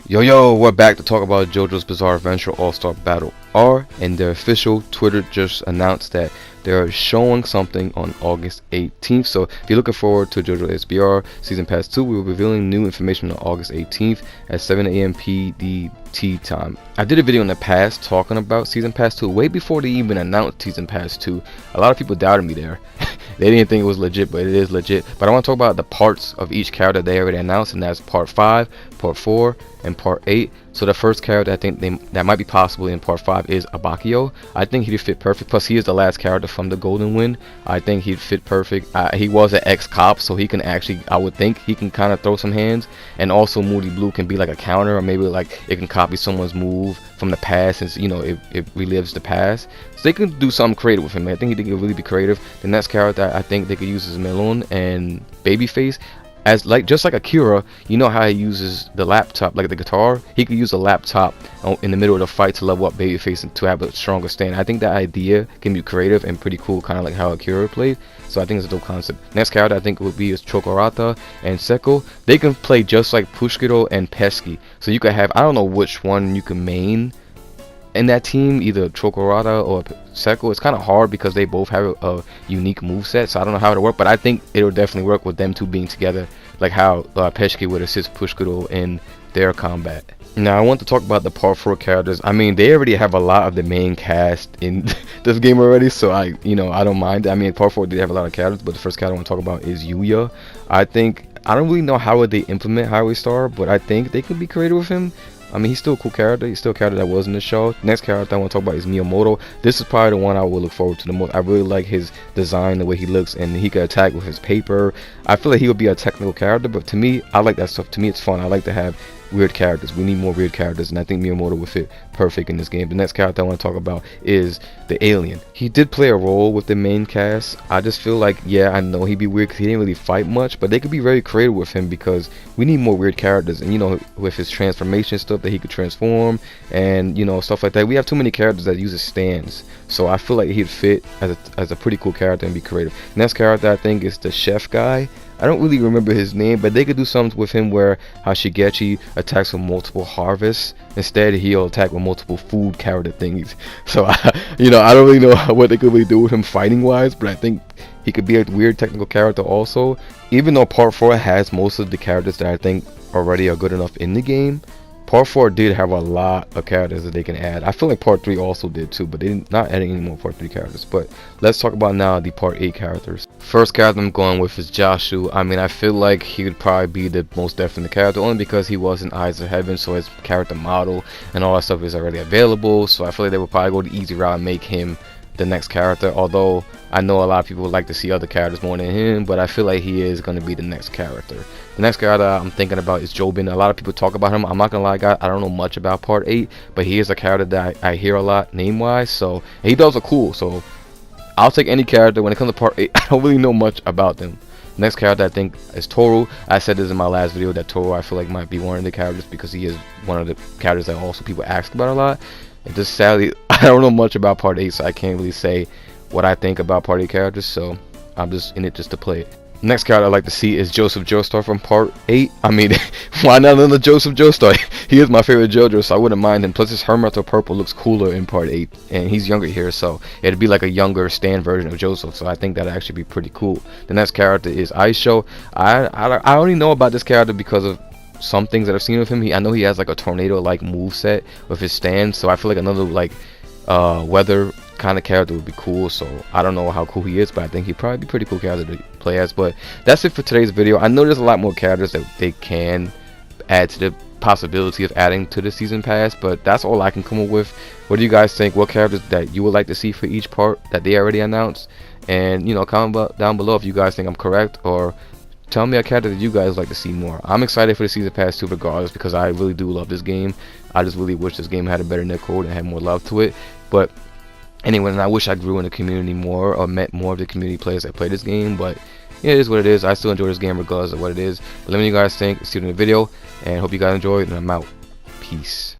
Yo, we're back to talk about JoJo's Bizarre Adventure All-Star Battle R, and their official Twitter just announced that they're showing something on August 18th. So if you're looking forward to JoJo ASBR Season Pass 2, we will be revealing new information on August 18th at 7 a.m. PDT time. I did a video in the past talking about Season Pass 2 way before they even announced Season Pass 2. A lot of people doubted me there. They didn't think it was legit, but it is legit. But I want to talk about the parts of each character they already announced, and that's Part 5, Part 4, and Part 8. So the first character I think that might be possible in Part 5 is Abakio. I think he'd fit perfect. Plus, he is the last character from the Golden Wind. I think he'd fit perfect. He was an ex-cop, so he can actually, I would think, he can kind of throw some hands. And also, Moody Blue can be like a counter, or maybe like it can copy someone's move from the past, since you know it relives the past. So they can do something creative with him. I think he could really be creative. The next character I think they could use is Melon and Babyface. As just like Akira, you know how he uses the laptop, like the guitar. He could use a laptop in the middle of the fight to level up Babyface and to have a stronger stand. I think that idea can be creative and pretty cool, kind of like how Akira played. So I think it's a dope concept. Next character I think would be is Chokorata and Seko. They can play just like Pushkito and Pesky. So you could have, I don't know which one you can main in that team, either Chokorata or Seko. It's kind of hard because they both have a unique moveset, so I don't know how it'll work, but I think it'll definitely work with them two being together, like how Pesky would assist Pushkito in their combat. Now I want to talk about the Part 4 characters. I mean, they already have a lot of the main cast in this game already, so I don't mind. I mean, Part 4 did have a lot of characters, but the first character I want to talk about is Yuya. I don't really know how would they implement Highway Star, but I think they could be creative with him. I mean, he's still a cool character. He's still a character that was in the show. Next character I want to talk about is Miyamoto. This is probably the one I will look forward to the most. I really like his design, the way he looks, and he can attack with his paper. I feel like he would be a technical character, but to me, I like that stuff. To me, it's fun. I like to have weird characters. We need more weird characters, and I think Miyamoto would fit perfect in this game. The next character I want to talk about is the alien. He did play a role with the main cast. I just feel like, yeah, I know he'd be weird because he didn't really fight much, but they could be very creative with him because we need more weird characters. And you know, with his transformation stuff that he could transform and you know, stuff like that, we have too many characters that use his stands. So I feel like he'd fit as a pretty cool character and be creative. Next character I think is the chef guy. I don't really remember his name, but they could do something with him where Shigechi attacks with multiple harvests. Instead, he'll attack with multiple food character things. So, I don't really know what they could really do with him fighting wise, but I think he could be a weird technical character also. Even though Part 4 has most of the characters that I think already are good enough in the game, Part 4 did have a lot of characters that they can add. I feel like Part 3 also did too, but they're not adding any more Part 3 characters. But let's talk about now the Part 8 characters. First character I'm going with is Joshu. I mean, I feel like he would probably be the most definite character, only because he was in Eyes of Heaven, so his character model and all that stuff is already available. So I feel like they would probably go the easy route and make him the next character, although I know a lot of people would like to see other characters more than him, but I feel like he is going to be the next character. The next character I'm thinking about is Jobin. A lot of people talk about him. I'm not gonna lie, guys, I don't know much about Part 8, but he is a character that I hear a lot name wise, so he does look cool, so I'll take any character. When it comes to Part 8, I don't really know much about them. Next character I think is Toru. I said this in my last video that Toru I feel like might be one of the characters because he is one of the characters that also people ask about a lot. And just sadly, I don't know much about Part 8, so I can't really say what I think about Part 8 characters, so I'm just in it just to play it. Next character I'd like to see is Joseph Joestar from Part 8. I mean, why not another Joseph Joestar? He is my favorite JoJo, so I wouldn't mind him. Plus his Hermeto Purple looks cooler in Part 8, and he's younger here, so it'd be like a younger Stan version of Joseph, so I think that'd actually be pretty cool. The next character is Aisho. I only know about this character because of some things that I've seen of him. I know he has like a tornado-like moveset with his stand, so I feel like another like weather kind of character would be cool. So I don't know how cool he is, but I think he'd probably be a pretty cool character to play as. But that's it for today's video. I know there's a lot more characters that they can add to the possibility of adding to the season pass, but that's all I can come up with. What do you guys think? What characters that you would like to see for each part that they already announced? And you know, comment down below if you guys think I'm correct, or tell me a character that you guys like to see more. I'm excited for the season pass too, regardless, because I really do love this game. I just really wish this game had a better netcode and had more love to it. But anyway, and I wish I grew in the community more or met more of the community players that play this game. But yeah, it is what it is. I still enjoy this game regardless of what it is. But let me know what you guys think. See you in the video, and hope you guys enjoyed, and I'm out. Peace.